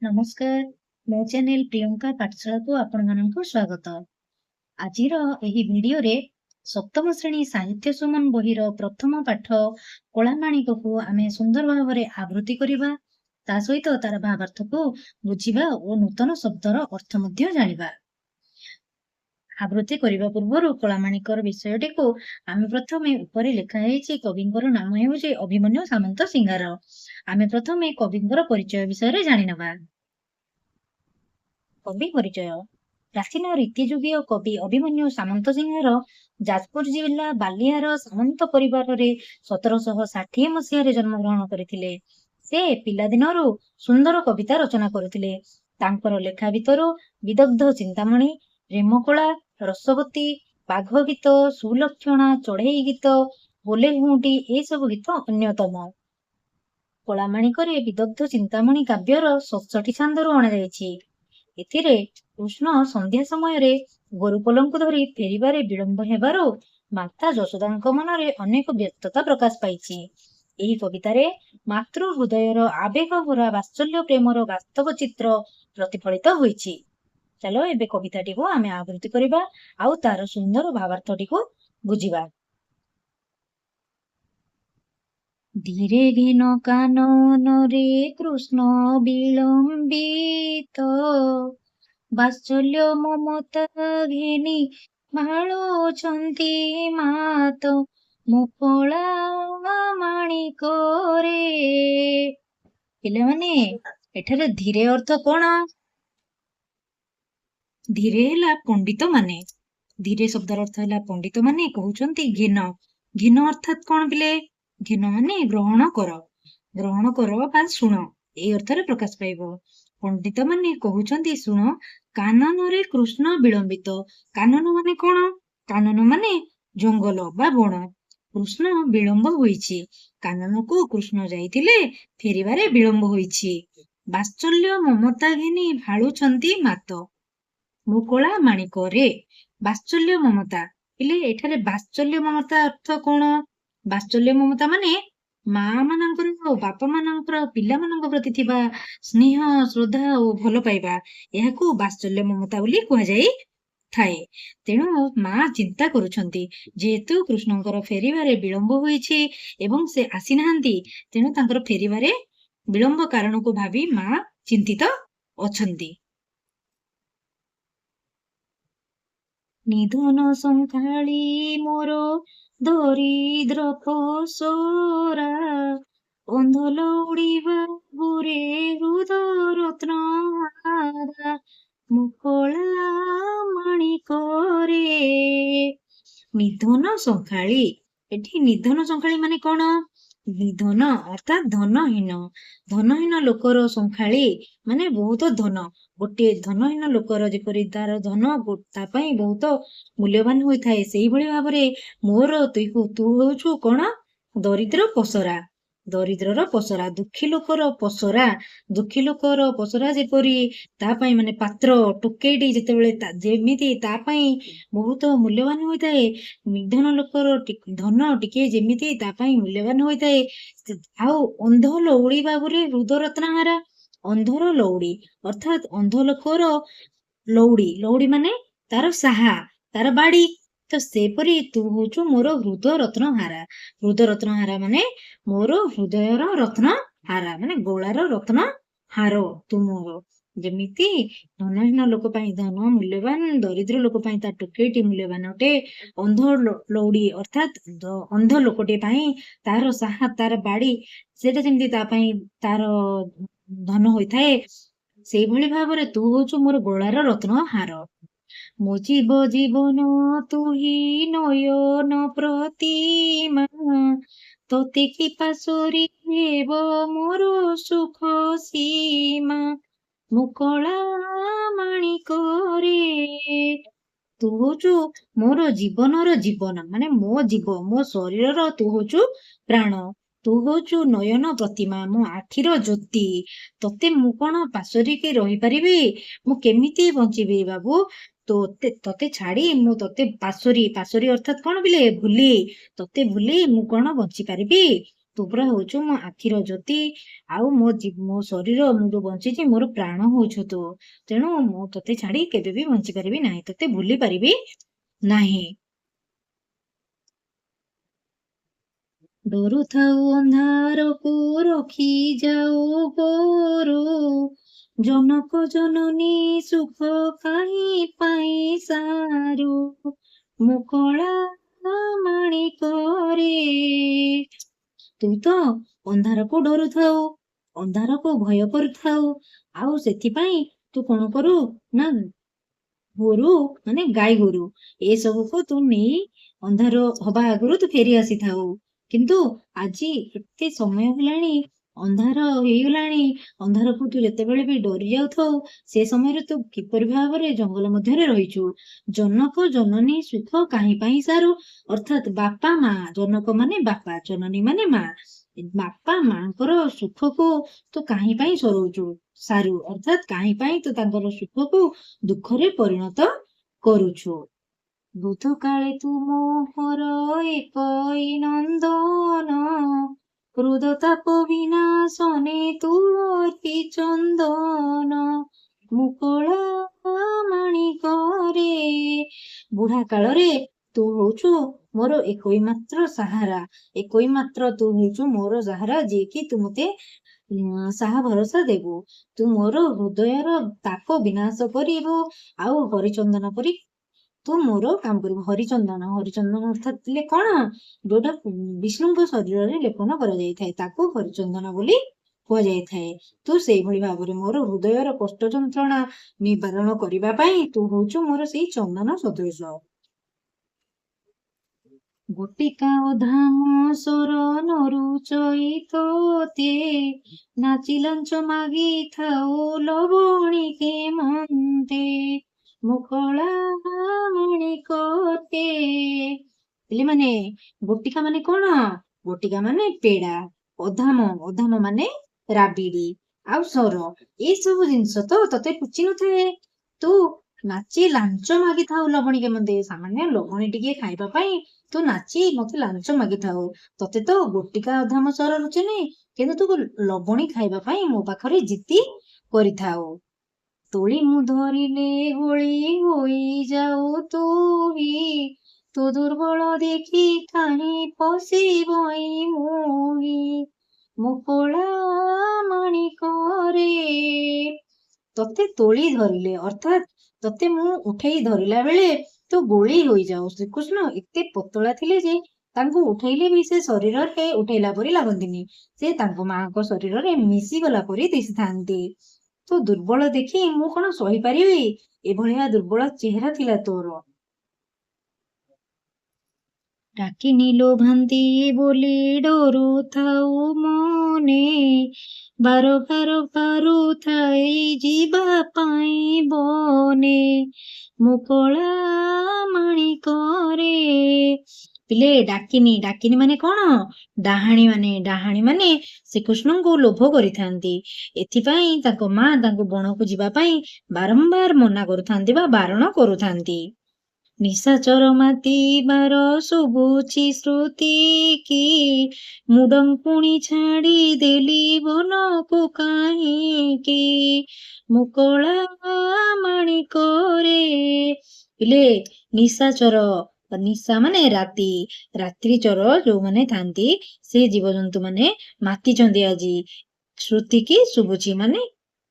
ନମସ୍କାର, ମୋ ଚ୍ୟାନେଲ ପ୍ରିୟଙ୍କା ପାଠଶାଳାକୁ ଆପଣମାନଙ୍କୁ ସ୍ୱାଗତ। ଆଜିର ଏହି ଭିଡିଓରେ ସପ୍ତମ ଶ୍ରେଣୀ ସାହିତ୍ୟ ସୁମନ ବହିର ପ୍ରଥମ ପାଠ କଳାମାଣିକକୁ ଆମେ ସୁନ୍ଦର ଭାବରେ ଆବୃତ୍ତି କରିବା, ତା ସହିତ ତାର ଭାବାର୍ଥକୁ ବୁଝିବା ଓ ନୂତନ ଶବ୍ଦର ଅର୍ଥ ମଧ୍ୟ ଜାଣିବା। ଆବୃତ୍ତି କରିବା ପୂର୍ବରୁ କଳାମାଣିକର ବିଷୟଟିକୁ ଆମେ ପ୍ରଥମେ ଉପରେ ଲେଖା ହେଇଛି କବିଙ୍କର ନାମ ହେଉଛି ଅଭିମନ୍ୟୁ ସାମନ୍ତ ସିଂହାର। ଆମେ ପ୍ରଥମେ କବିଙ୍କର ପରିଚୟ ବିଷୟରେ ଜାଣିନେବା। କବି ପରିଚୟ। ପ୍ରାଚୀନ ରୀତିଯୁଗୀୟ କବି ଅଭିମନ୍ୟୁ ସାମନ୍ତ ସିଂହାର ଯାଜପୁର ଜିଲ୍ଲା ବାଲିଆର ସାମନ୍ତ ପରିବାରରେ 1760 ମସିହାରେ ଜନ୍ମଗ୍ରହଣ କରିଥିଲେ। ସେ ପିଲାଦିନରୁ ସୁନ୍ଦର କବିତା ରଚନା କରୁଥିଲେ। ତାଙ୍କର ଲେଖା ଭିତରୁ ବିଦଗ୍ଧ ଚିନ୍ତାମଣି, ରେମକଳା, ରସବତୀ, ବାଘ ଗୀତ, ସୁଲକ୍ଷଣା, ଚଢେଇ ଗୀତ, ବୋଲେ ଘୁଁଟି ଏସବୁ ଗୀତ ଅନ୍ୟତମ। କଳାମାଣିକରେ ବିଦଗ୍ଧ ଚିନ୍ତାମଣି କାବ୍ୟର 67 ଛାନ୍ଦରୁ ଅଣାଯାଇଛି। ଏଥିରେ କୃଷ୍ଣ ସନ୍ଧ୍ୟା ସମୟରେ ଗୋରୁପଲଙ୍କୁ ଧରି ଫେରିବାରେ ବିଳମ୍ବ ହେବାରୁ ମାତା ଯଶୋଦାଙ୍କ ମନରେ ଅନେକ ବ୍ୟସ୍ତତା ପ୍ରକାଶ ପାଇଛି। ଏହି କବିତାରେ ମାତୃ ହୃଦୟର ଆବେଗ ଭରା ବାତ୍ସଲ୍ୟ ପ୍ରେମର ବାସ୍ତବ ଚିତ୍ର ପ୍ରତିଫଳିତ ହୋଇଛି। ଚାଲ ଏବେ କବିତାଟିକୁ ଆମେ ଆବୃତ୍ତି କରିବା ଆଉ ତାର ସୁନ୍ଦର ଭାବାର୍ଥଟିକୁ ବୁଝିବା। ଧୀରେ ଘେନ କାନନରେ କୃଷ୍ଣ ବିଳମ୍ବିତ, ବାତ୍ସଲ୍ୟ ମମତା ଘେନି ଭାଳୁଛନ୍ତି ମାତ, ମୁକୁଳା ମାଣିକରେ। ପିଲାମାନେ, ଏଠାରେ ଧୀରେ ଅର୍ଥ କଣ? ଧୀରେ ହେଲା ପଣ୍ଡିତ ମାନେ। ଧୀରେ ଶବ୍ଦର ଅର୍ଥ ହେଲା ପଣ୍ଡିତ ମାନେ କହୁଛନ୍ତି ଘେନ। ଘେନ ଅର୍ଥାତ୍ କଣ ପିଲେ? ଘେନ ମାନେ ଗ୍ରହଣ କର, ଗ୍ରହଣ କର ବା ଶୁଣ, ଏଇ ଅର୍ଥରେ ପ୍ରକାଶ ପାଇବ। ପଣ୍ଡିତ ମାନେ କହୁଛନ୍ତି ଶୁଣ, କାନନରେ କୃଷ୍ଣ ବିଳମ୍ବିତ। କାନନ ମାନେ କଣ? କାନନ ମାନେ ଜଙ୍ଗଲ ବା ବଣ। କୃଷ୍ଣ ବିଳମ୍ବ ହୋଇଛି, କାନନକୁ କୃଷ୍ଣ ଯାଇଥିଲେ ଫେରିବାରେ ବିଳମ୍ବ ହୋଇଛି। ବାତ୍ସଲ୍ୟ ମମତା ଘେନି ଭାଳୁଛନ୍ତି ମାତ, ମୁକୁଳା ମାଣିକରେ। ବାତ୍ସଲ୍ୟ ମମତା ପିଲେ, ଏଠାରେ ବାତ୍ସଲ୍ୟ ମମତା ଅର୍ଥ କଣ? ବାତ୍ସଲ୍ୟ ମମତା ମାନେ ମା ମାନଙ୍କର ବାପା ମାନଙ୍କର ପିଲାମାନଙ୍କ ପ୍ରତି ଥିବା ସ୍ନେହ, ଶ୍ରଦ୍ଧା ଓ ଭଲ ପାଇବା, ଏହାକୁ ବାତ୍ସଲ୍ୟ ମମତା ବୋଲି କୁହାଯାଇଥାଏ। ତେଣୁ ମା ଚିନ୍ତା କରୁଛନ୍ତି, ଯେହେତୁ କୃଷ୍ଣଙ୍କର ଫେରିବାରେ ବିଳମ୍ବ ହୋଇଛି ଏବଂ ସେ ଆସିନାହାନ୍ତି, ତେଣୁ ତାଙ୍କର ଫେରିବାରେ ବିଳମ୍ବ କାରଣକୁ ଭାବି ମା ଚିନ୍ତିତ ଅଛନ୍ତି। ନିଧନ ସଂଖାଳି ମୋର ଦରିଦ୍ର ପସରା, ଅନ୍ଧ ଲଉଡ଼ିବା ଗୁରେ ହୃଦ ରତ୍ନ ହାରା, ମୁକୁଳା ମାଣିକରେ। ନିଧନ ସଂଖାଳି, ଏଠି ନିଧନ ସଂଖାଳି ମାନେ କଣ? ନିଧନ ଅର୍ଥାତ୍ ଧନହୀନ। ଧନହୀନ ଲୋକର ସଂଖାଳି ମାନେ ବହୁତ ଧନ। ଗୋଟିଏ ଧନହୀନ ଲୋକର ଯେପରି ତାର ଧନ ତା ପାଇଁ ବହୁତ ମୂଲ୍ୟବାନ ହୋଇଥାଏ, ସେଇଭଳି ଭାବରେ ମୋର ତୁ ହଉଛୁ କଣ? ଦରିଦ୍ର ପସରା। ଦରିଦ୍ରର ପସରା, ଦୁଃଖୀ ଲୋକର ପସରା। ଦୁଃଖୀ ଲୋକର ପସରା ଯେପରି ତା ପାଇଁ ମାନେ ପାତ୍ର, ଟୋକେଇଟି ଯେତେବେଳେ ଯେମିତି ତା ପାଇଁ ବହୁତ ମୂଲ୍ୟବାନ ହୋଇଥାଏ, ନିଧନ ଲୋକର ଧନ ଟିକେ ଯେମିତି ତା ପାଇଁ ମୂଲ୍ୟବାନ ହୋଇଥାଏ। ଆଉ ଅନ୍ଧ ଲଉଡ଼ି ବାବୁରେ ହୃଦ ରତ୍ନହାରା। ଅନ୍ଧର ଲଉଡ଼ି ଅର୍ଥାତ୍ ଅନ୍ଧ ଲୋକର ଲଉଡ଼ି। ଲଉଡ଼ି ମାନେ ତାର ସାହା, ତାର ବାଡି। ତ ସେପରି ତୁ ହଉଛୁ ମୋର ହୃଦ ରତ୍ନ ହାରା। ହୃଦ ରତ୍ନ ହାରା ମାନେ ମୋର ହୃଦୟର ରତ୍ନ ହାରା, ମାନେ ଗୋଳାର ରତ୍ନ ହାର ତୁ ମୋର। ଯେମିତି ଧନହୀନ ଲୋକ ପାଇଁ ଧନ ମୂଲ୍ୟବାନ, ଦରିଦ୍ର ଲୋକ ପାଇଁ ତା ଟୋକେଇଟି ମୂଲ୍ୟବାନ ଅଟେ, ଅନ୍ଧ ଲଉଡ଼ି ଅର୍ଥାତ୍ ଅନ୍ଧ ଲୋକଟି ପାଇଁ ତାର ସାହା, ତାର ବାଡି, ସେଟା ଯେମିତି ତା ପାଇଁ ତାର ଧନ ହୋଇଥାଏ, ସେଇଭଳି ଭାବରେ ତୁ ହଉଛୁ ମୋର ଗୋଳାର ରତ୍ନ ହାର। ମୋ ଜୀବନ ତୁହି ନୟନ ପ୍ରତିମା, ତତେ କି ପାଶୋରି ହେବ ମୋର ସୁଖ ସୀମା, ମୁକୁଳା ମାଣିକରେ। ତୁ ହଉଛୁ ମୋର ଜୀବନର ଜୀବନ, ମାନେ ମୋ ଶରୀରର ତୁ ହଉଛୁ ପ୍ରାଣ। ତୁ ହଉଛୁ ନୟନ ପ୍ରତିମା, ମୋ ଆଖିର ଜ୍ୟୋତି। ତତେ ମୁଁ କଣ ପାଶୋରିକି ରହିପାରିବି? ମୁଁ କେମିତି ବଞ୍ଚିବି ବାବୁ? ତତେ ଛାଡି ମୁଁ ତତେ ପାଶୋରି ଅର୍ଥାତ୍ କଣ ବିଲେ? ଭୁଲି, ତତେ ଭୁଲି ମୁଁ କଣ ବଞ୍ଚି ପାରିବି? ତୁ ପୁରା ହଉଛୁ ମୋ ଆଖିର ଜ୍ୟୋତି, ଆଉ ମୋ ଶରୀର, ମୁଁ ଯୋଉ ବଞ୍ଚିଛି ମୋର ପ୍ରାଣ ହଉଛୁ ତୁ। ତେଣୁ ମୁଁ ତତେ ଛାଡି କେବେ ବି ବଞ୍ଚି ପାରିବି ନାହିଁ, ତତେ ଭୁଲି ପାରିବି ନାହିଁ। ଡରୁଥାଉ ଅନ୍ଧାରକୁ ରଖି ଯାଉ ଗୋରୁ, ଜନକ ଜନନୀ ସୁଖ କାହିଁ ପାଇ ସାରୁ, ମୁଁ କଳା ମାଣିକରେ। ତୁ ତ ଅନ୍ଧାରକୁ ଡରୁଥାଉ, ଅନ୍ଧାରକୁ ଭୟ କରୁଥାଉ, ଆଉ ସେଥିପାଇଁ ତୁ କଣ କରୁ ନା ଗୋରୁ ମାନେ ଗାଈ ଗୋରୁ ଏସବୁକୁ ତୁ ନେଇ ଅନ୍ଧାର ହବା ଆଗରୁ ତୁ ଫେରି ଆସିଥାଉ। କିନ୍ତୁ ଆଜି ଏତେ ସମୟ ହେଲାଣି, ଅନ୍ଧାର ହେଇଗଲାଣି, ଅନ୍ଧାରକୁ ତୁ ଯେତେବେଳେ ବି ଡରି ଯାଉଥାଉ ସେ ସମୟରେ ତୁ କିପରି ଭାବରେ ଜଙ୍ଗଲ ମଧ୍ୟରେ ରହିଛୁ। ଜନକ ଜନନୀ ସୁଖ କାହିଁ ପାଇଁ ସାରୁ, ଅର୍ଥାତ୍ ବାପା ମା, ଜନକ ମାନେ ବାପା, ଜନନୀ ମାନେ ମା, ବାପା ମାଙ୍କର ସୁଖକୁ ତୁ କାହିଁ ପାଇଁ ସରୋଉଛୁ, ସାରୁ ଅର୍ଥାତ୍ କାହିଁ ପାଇଁ ତୁ ତାଙ୍କର ସୁଖକୁ ଦୁଃଖରେ ପରିଣତ କରୁଛୁ। ବୁଧ କାଳେ ତୁ ମୋହର ଏକଇ ନନ୍ଦନ, କ୍ରୋଧ ତାପ ବିନାଶନେ ତୁଳସୀ ଚନ୍ଦନ, ମୁଁ କଳା ମାଣିକରେ। ବୁଢା କାଳରେ ତୁ ହଉଛୁ ମୋର ଏକଇ ମାତ୍ର ସାହାରା, ଏକଇ ମାତ୍ର ତୁ ହଉଛୁ ମୋର ସାହାରା, ଯିଏକି ତୁ ମତେ ସାହା ଭରସା ଦେବୁ। ତୁ ମୋର ହୃଦୟର ତାପ ବିନାଶ କରିବୁ, ଆଉ ହରିଚନ୍ଦନ ପରି ତୁ ମୋର କାମ କରିବୁ। ହରିଚନ୍ଦନ, ହରିଚନ୍ଦନ ଅର୍ଥାତ୍ ଥିଲେ କଣ, ଯୋଉଟା ବିଷ୍ଣୁଙ୍କ ଶରୀରରେ ଲେପନ କରାଯାଇଥାଏ ତାକୁ ହରିଚନ୍ଦନ ବୋଲି କୁହାଯାଇଥାଏ। ତୁ ସେଇଭଳି ଭାବରେ ମୋର ହୃଦୟର କଷ୍ଟ ଯନ୍ତ୍ରଣା ନିବାରଣ କରିବା ପାଇଁ ତୁ ହଉଛୁ ମୋର ସେଇ ଚନ୍ଦନ ସଦୃଶ। ଗୋଟିକା ଅଧାମ ଶରଣରୁ ଚଇତତେ, ନାଚି ଲାଞ୍ଚ ମାଗିଥାଉ ଲବଣିକେ ମନ୍ତେ, ମୁଁ କଳା ମାଣିକଟେ। ପିଲେମାନେ, ଗୋଟିକା ମାନେ କଣ? ଗୋଟିକା ମାନେ ପେଡା, ଅଧାମ, ଅଧାମ ମାନେ ରାବିଡି, ଆଉ ସର, ଏସବୁ ଜିନିଷ ତ ତତେ ରୁଚି ନଥାଏ। ତୁ ନାଚି ଲାଞ୍ଚ ମାଗିଥାଉ ଲବଣିକେ ମନ୍ତେ, ସାମାନ୍ୟ ଲବଣୀ ଟିକେ ଖାଇବା ପାଇଁ ତୁ ନାଚି ମତେ ଲାଞ୍ଚ ମାଗିଥାଉ। ତତେ ତ ଗୋଟିକା ଅଧାମ ସର ରୁଚେନି, କିନ୍ତୁ ତୁ ଲବଣୀ ଖାଇବା ପାଇଁ ମୋ ପାଖରେ ଜିଦି କରିଥାଉ। ତୋଳି ମୁଁ ଧରିଲେ ଗୋଳି ହୋଇଯାଉ ତୁହି, ତୋ ଦୁର୍ବଳ ଦେଖି କାହିଁ ପଶିବଇ ମୁହି, ମୁଁ କଳା ମାଣିକରେ। ତତେ ତୋଳି ଧରିଲେ ଅର୍ଥାତ୍ ତତେ ମୁଁ ଉଠେଇ ଧରିଲା ବେଳେ ତୁ ଗୋଳି ହୋଇଯାଉ। ଶ୍ରୀକୃଷ୍ଣ ଏତେ ପତଳା ଥିଲେ ଯେ ତାଙ୍କୁ ଉଠେଇଲେ ବି ସେ ଶରୀରରେ ଉଠେଇଲା ପରି ଲାଗନ୍ତିନି, ସେ ତାଙ୍କ ମାଙ୍କ ଶରୀରରେ ମିଶିଗଲା ପରି ଦିଶିଥାନ୍ତି। ତୁ ଦୁର୍ବଳ ଦେଖି ମୁଁ କଣ ସହିପାରିବି, ଏଭଳିଆ ଦୁର୍ବଳ ଚେହେରା ଥିଲା ତୋର। ଡାକିନି ଲୋଭାନ୍ତି ବୋଲି ଡରୁଥାଉ ମନେ, ବାର ବାର ପାରୁଥାଇ ଯିବା ପାଇଁ ବନେ, ମୁଁ କଳା ମାଣିକରେ। ପିଲେ, ଡାକିନି, ଡାକିନି ମାନେ କଣ? ଡାହାଣୀ ମାନେ, ଡାହାଣୀ ମାନେ ଶ୍ରୀକୃଷ୍ଣଙ୍କୁ ଲୋଭ କରିଥାନ୍ତି। ଏଥିପାଇଁ ତାଙ୍କ ମା ତାଙ୍କୁ ବଣକୁ ଯିବା ପାଇଁ ବାରମ୍ବାର ମନା କରୁଥାନ୍ତି ବା ବାରଣ କରୁଥାନ୍ତି। ନିଶାଚର ମାତିବାର ଶୁଭୁଛି ଶ୍ରୁତି କି, ମୁଁ ଡଙ୍କୁଣି ଛାଡି ଦେଲି ବନକୁ କାହିଁକି, ମୁଁ କଳା ମାଣିକରେ। ପିଲେ, ନିଶାଚର, ନିଶା ମାନେ ରାତି, ରାତ୍ରି ଚର ଯୋଉମାନେ ଥାନ୍ତି ସେ ଜୀବଜନ୍ତୁ ମାନେ ମାତିଛନ୍ତି ଆଜି। ଶ୍ରୁତି କି ଶୁଭୁଛି ମାନେ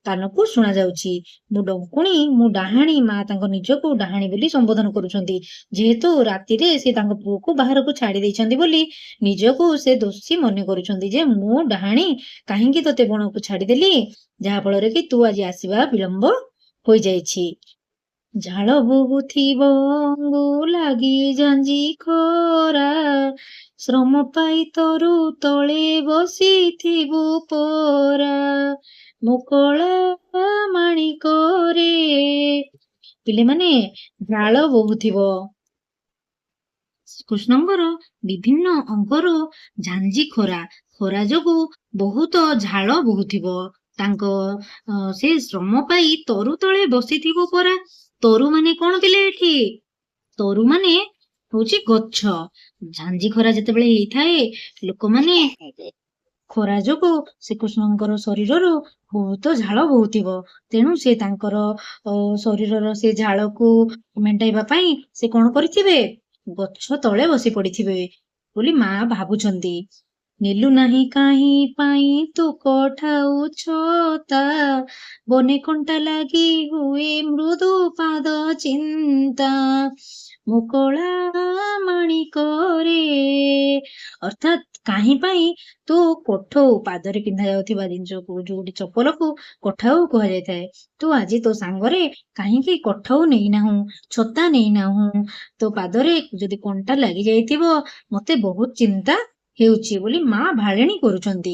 କାନକୁ ଶୁଣା ଯାଉଛି। ମୁଁ ଡଙ୍କୁଣି, ମୁଁ ଡାହାଣୀ, ମା ତାଙ୍କ ନିଜକୁ ଡାହାଣୀ ବୋଲି ସମ୍ବୋଧନ କରୁଛନ୍ତି। ଯେହେତୁ ରାତିରେ ସେ ତାଙ୍କ ପୁଅକୁ ବାହାରକୁ ଛାଡି ଦେଇଛନ୍ତି ବୋଲି ନିଜକୁ ସେ ଦୋଷୀ ମନେ କରୁଛନ୍ତି ଯେ ମୁଁ ଡାହାଣୀ, କାହିଁକି ତତେ ବଣକୁ ଛାଡିଦେଲି, ଯାହା ଫଳରେ କି ତୁ ଆଜି ଆସିବା ବିଳମ୍ବ ହୋଇଯାଇଛି। ଝାଳ ବହୁଥିବ ଅଙ୍ଗୁ ଲାଗି ଝାଞ୍ଜି ଖରା, ଶ୍ରମ ପାଇ ତରୁ ତଳେ ବସିଥିବୁ ପରା, ମୁଁ କଳା ମାଣିକରେ। ପିଲେମାନେ, ଝାଳ ବହୁଥିବ, କୃଷ୍ଣଙ୍କର ବିଭିନ୍ନ ଅଙ୍ଗରୁ ଝାଞ୍ଜି ଖରା, ଖରା ଯୋଗୁ ବହୁତ ଝାଳ ବହୁଥିବ। ତାଙ୍କ ସେ ଶ୍ରମ ପାଇ ତରୁ ତଳେ ବସିଥିବ ପରା। ତରୁ ମାନେ କଣ ପିଲେ? ଏଠି ତରୁ ମାନେ ହଉଛି ଗଛ। ଝାଞ୍ଜି ଖରା ଯେତେବେଳେ ହେଇଥାଏ ଲୋକମାନେ ଖରା ଯୋଗୁ ଶ୍ରୀକୃଷ୍ଣଙ୍କର ଶରୀରରୁ ବହୁତ ଝାଳ ବହୁଥିବ। ତେଣୁ ସେ ତାଙ୍କର ଶରୀରର ସେ ଝାଳକୁ ମେଣ୍ଟାଇବା ପାଇଁ ସେ କଣ କରିଥିବେ? ଗଛ ତଳେ ବସି ପଡିଥିବେ ବୋଲି ମା ଭାବୁଛନ୍ତି। ନେଲୁ ନାହିଁ କାହିଁ ପାଇଁ ତୁ କଠାଉଛ ତା, ବନେ କଣ୍ଟା ଲାଗି ହୁଏ ମୃଦୁ ପାଦ ଚିନ୍ତା, ମୁକଳା ମାଣିକରେ। ଅର୍ଥାତ୍ କାହିଁ ପାଇଁ ତୁ କୋଠଉ, ପାଦରେ ପିନ୍ଧା ଯାଉଥିବା ଜିନିଷକୁ, ଯୋଉଠି ଚପଲକୁ କୋଠାଉ କୁହାଯାଇଥାଏ। ତୁ ଆଜି ତୋ ସାଙ୍ଗରେ କାହିଁକି କୋଠାଉ ନେଇନାହୁଁ, ଛତା ନେଇନାହୁଁ? ତୋ ପାଦରେ ଯଦି କଣ୍ଟା ଲାଗି ଯାଇଥିବ ମତେ ବହୁତ ଚିନ୍ତା ହେଉଛି ବୋଲି ମା ଭାଳେଣି କରୁଛନ୍ତି।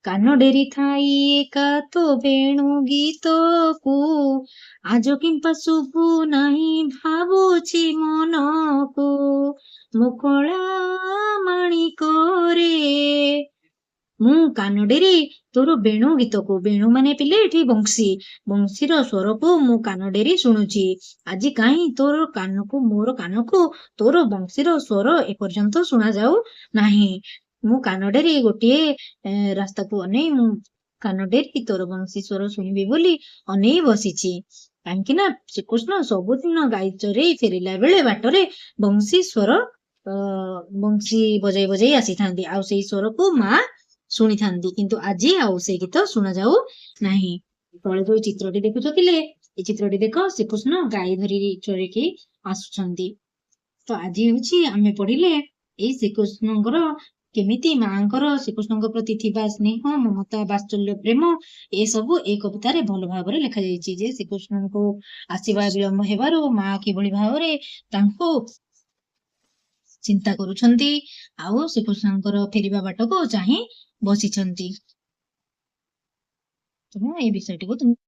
କାନ ଡେରି ଥାଇ ଏକା ତୋ ବେଣୁ ଗୀତକୁ, ଆଜ କିମ୍ପା ଶୁଭୁ ନାହିଁ ଭାବୁଛି ମନକୁ, ମୁକଳା ମାଣିକରେ। ମୁଁ କାନ ଡେରି ତୋର ବେଣୁ ଗୀତକୁ, ବେଣୁ ମାନେ ପିଲେ ଏଠି ବଂଶୀ, ବଂଶୀର ସ୍ୱରକୁ ମୁଁ କାନ ଡେରି ଶୁଣୁଛି। ଆଜି କାହିଁ ତୋର କାନକୁ, ମୋର କାନକୁ ତୋର ବଂଶୀର ସ୍ୱର ଏପର୍ଯ୍ୟନ୍ତ ଶୁଣା ଯାଉ ନାହିଁ। ମୁଁ କାନ ଡେରି ଗୋଟିଏ ରାସ୍ତାକୁ ଅନେଇ, ମୁଁ କାନ ଡେରି ତୋର ବଂଶୀ ସ୍ୱର ଶୁଣିବି ବୋଲି ଅନେଇ ବସିଛି। କାହିଁକି ନା ଶ୍ରୀକୃଷ୍ଣ ସବୁଦିନ ଗାଈ ଚରେଇ ଫେରିଲା ବେଳେ ବାଟରେ ବଂଶୀ ସ୍ୱର ବଂଶୀ ବଜେଇ ବଜେଇ ଆସିଥାନ୍ତି, ଆଉ ସେଇ ସ୍ୱରକୁ ମା ଶୁଣିଥାନ୍ତି। କିନ୍ତୁ ଆଜି ଆଉ ସେ ଗୀତ ଶୁଣା ଯାଉ ନାହିଁ। ତଳେ ଯୋଉ ଚିତ୍ରଟି ଦେଖୁଛ ଥିଲେ, ଏଇ ଚିତ୍ରଟି ଦେଖ, ଶ୍ରୀକୃଷ୍ଣ ଗାଈ ଧରି ଚରିକି ଆସୁଛନ୍ତି। ତ ଆଜି ହଉଛି ଆମେ ପଢିଲେ ଏଇ ଶ୍ରୀକୃଷ୍ଣଙ୍କର କେମିତି ମାଙ୍କର ଶ୍ରୀକୃଷ୍ଣଙ୍କ ପ୍ରତି ଥିବା ସ୍ନେହ, ମମତା, ବାତ୍ସଲ୍ୟ, ପ୍ରେମ, ଏସବୁ ଏଇ କବିତାରେ ଭଲ ଭାବରେ ଲେଖାଯାଇଛି। ଯେ ଶ୍ରୀକୃଷ୍ଣଙ୍କୁ ଆସିବା ବିଳମ୍ବ ହେବାରୁ ମା କିଭଳି ଭାବରେ ତାଙ୍କୁ ଚିନ୍ତା କରୁଛନ୍ତି, ଆଉ ଶ୍ରୀକୃଷ୍ଣଙ୍କର ଫେରିବା ବାଟକୁ ଚାହିଁ ବସିଛନ୍ତି। ତେଣୁ ଏଇ ବିଷୟଟିକୁ